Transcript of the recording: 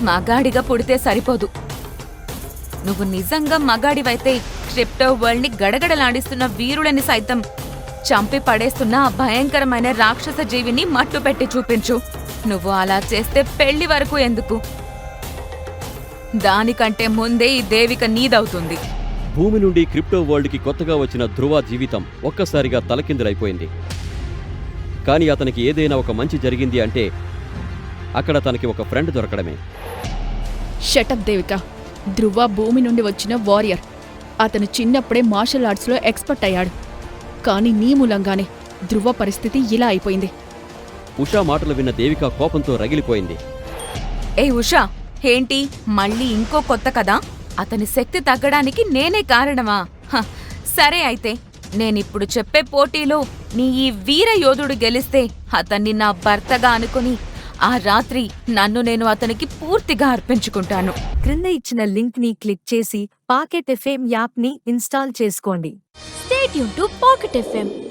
మగాడిగా పుడితే సరిపోదు. నువ్వు నిజంగా మగాడివైతే క్రిప్టో వరల్డ్ ని గడగడలాడిస్తున్న వీరులని సైతం చంపి పడేస్తున్న ఆ భయంకరమైన రాక్షస జీవిని మట్టుపెట్టి చూపించు. నువ్వు అలా చేస్తే పెళ్లి వరకు ఎందుకు? దానికంటే ముందే ఈ దేవిక నీదవుతుంది. భూమి నుండి క్రిప్టో వరల్డ్కి కొత్తగా వచ్చిన ధ్రువ జీవితం ఒక్కసారిగా తలకిందులైపోయింది. కానీ అతనికి ఏదైనా ఒక మంచి జరిగింది అంటే అక్కడ తనకి ఒక ఫ్రెండ్ దొరకడమే. షటప్ దేవిక. ధ్రువ భూమి నుండి వచ్చిన వారియర్. అతను చిన్నప్పుడే మార్షల్ ఆర్ట్స్లో ఎక్స్పర్ట్ అయ్యాడు. కానీ నీ మూలంగానే ధ్రువ పరిస్థితి ఇలా అయిపోయింది. ఉషా మాటలు విన్న దేవిక కోపంతో రగిలిపోయింది. ఏ ఉషా, ఏంటి మళ్ళీ ఇంకో కొత్త కదా? అతని శక్తి తగ్గడానికి నేనే కారణమా? సరే అయితే నేనిప్పుడు చెప్పే పోటీలో నీ ఈ వీర యోధుడు గెలిస్తే అతన్ని నా భర్తగా అనుకుని ఆ రాత్రి నన్ను నేను అతనికి పూర్తిగా అర్పించుకుంటాను. క్రింద ఇచ్చిన లింక్ ని క్లిక్ చేసి పాకెట్ ఎఫ్ఎం యాప్ ని ఇన్స్టాల్ చేసుకోండి. Stay tuned to Pocket FM.